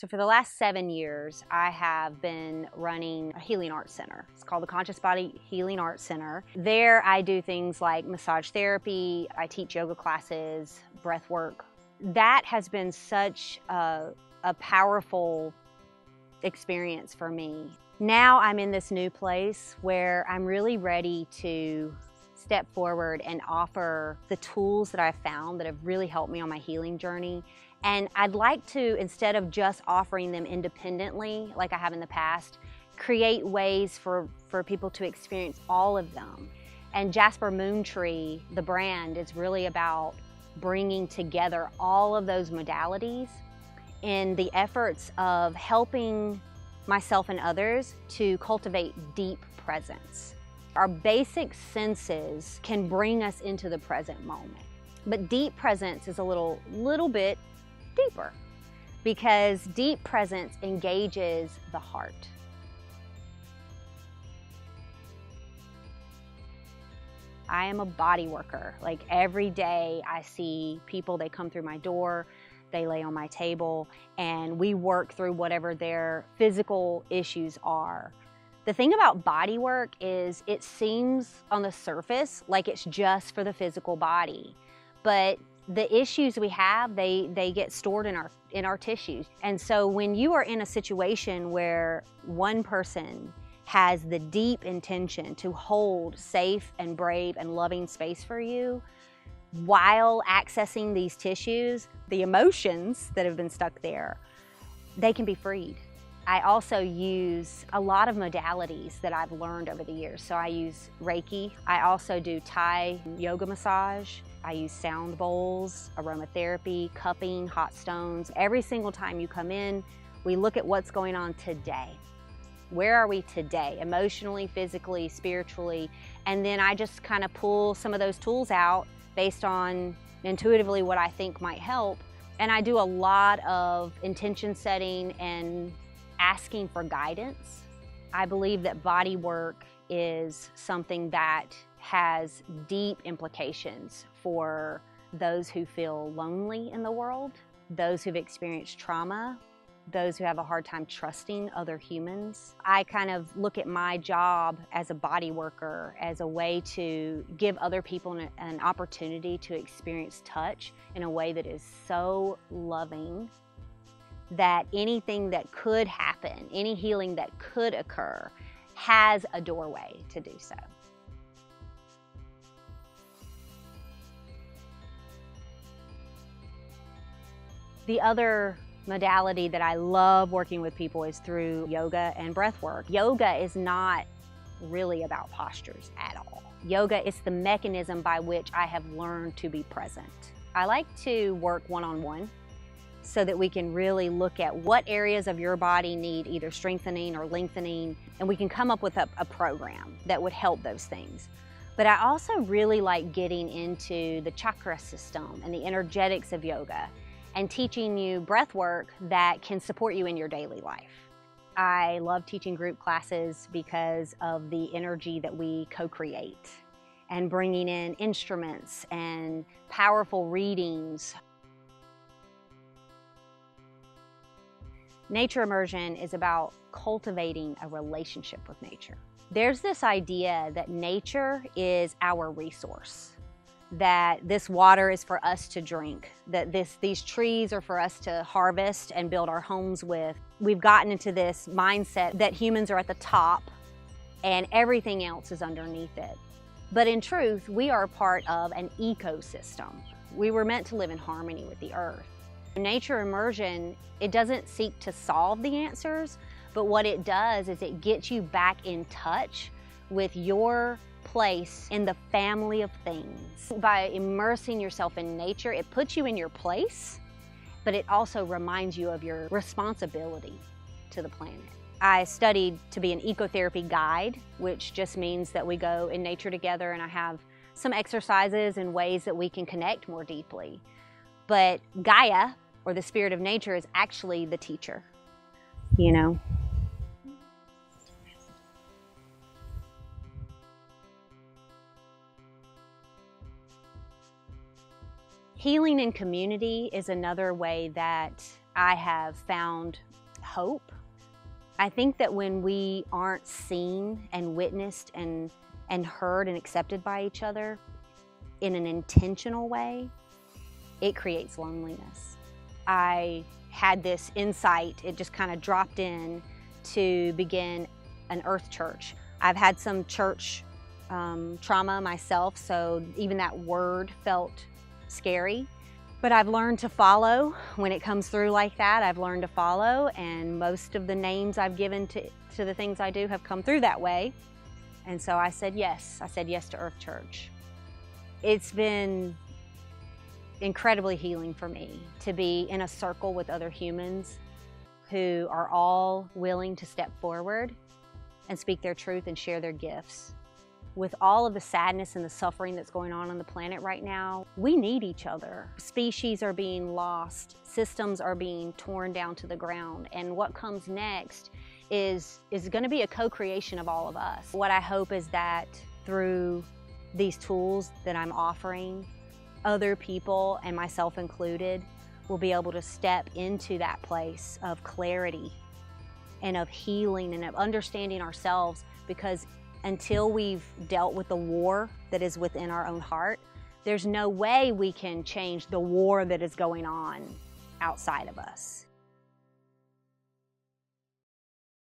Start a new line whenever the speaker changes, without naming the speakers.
So for the last 7 years, I have been running a healing arts center. It's called the Conscious Body Healing Arts Center. There I do things like massage therapy, I teach yoga classes, breath work. That has been such a powerful experience for me. Now I'm in this new place where I'm really ready to step forward and offer the tools that I've found that have really helped me on my healing journey. And I'd like to, instead of just offering them independently like I have in the past, create ways for people to experience all of them. And Jasper Moontree, the brand, is really about bringing together all of those modalities in the efforts of helping myself and others to cultivate deep presence. Our basic senses can bring us into the present moment, but deep presence is a little bit deeper, because deep presence engages the heart. I am a body worker. Like every day I see people, they come through my door, they lay on my table, and we work through whatever their physical issues are. The thing about body work is it seems on the surface like it's just for the physical body, but the issues we have, they get stored in our tissues. And so when you are in a situation where one person has the deep intention to hold safe and brave and loving space for you, while accessing these tissues, the emotions that have been stuck there, they can be freed. I also use a lot of modalities that I've learned over the years. So I use Reiki. I also do Thai yoga massage. I use sound bowls, aromatherapy, cupping, hot stones. Every single time you come in, we look at what's going on today. Where are we today, emotionally, physically, spiritually? And then I just kind of pull some of those tools out based on intuitively what I think might help. And I do a lot of intention setting and asking for guidance. I believe that body work is something that has deep implications for those who feel lonely in the world, those who've experienced trauma, those who have a hard time trusting other humans. I kind of look at my job as a body worker as a way to give other people an opportunity to experience touch in a way that is so loving that anything that could happen, any healing that could occur, has a doorway to do so. The other modality that I love working with people is through yoga and breath work. Yoga is not really about postures at all. Yoga is the mechanism by which I have learned to be present. I like to work one-on-one so that we can really look at what areas of your body need either strengthening or lengthening, and we can come up with a program that would help those things. But I also really like getting into the chakra system and the energetics of yoga and teaching you breath work that can support you in your daily life. I love teaching group classes because of the energy that we co-create and bringing in instruments and powerful readings. Nature immersion is about cultivating a relationship with nature. There's this idea that nature is our resource, that this water is for us to drink, that these trees are for us to harvest and build our homes with. We've gotten into this mindset that humans are at the top and everything else is underneath it. But in truth, we are part of an ecosystem. We were meant to live in harmony with the earth. Nature immersion, it doesn't seek to solve the answers, but what it does is it gets you back in touch with your place in the family of things. By immersing yourself in nature, it puts you in your place, but it also reminds you of your responsibility to the planet. I studied to be an ecotherapy guide, which just means that we go in nature together, and I have some exercises and ways that we can connect more deeply. But Gaia, or the spirit of nature, is actually the teacher, you know? Healing in community is another way that I have found hope. I think that when we aren't seen and witnessed and heard and accepted by each other in an intentional way, it creates loneliness. I had this insight, it just kind of dropped in to begin an Earth Church. I've had some church trauma myself, so even that word felt scary. But I've learned to follow when it comes through like that. I've learned to follow, and most of the names I've given to the things I do have come through that way. And so I said yes. I said yes to Earth Church. It's been incredibly healing for me to be in a circle with other humans who are all willing to step forward and speak their truth and share their gifts. With all of the sadness and the suffering that's going on the planet right now, we need each other. Species are being lost, systems are being torn down to the ground, and what comes next is going to be a co-creation of all of us. What I hope is that through these tools that I'm offering, other people, and myself included, will be able to step into that place of clarity and of healing and of understanding ourselves, because until we've dealt with the war that is within our own heart, there's no way we can change the war that is going on outside of us.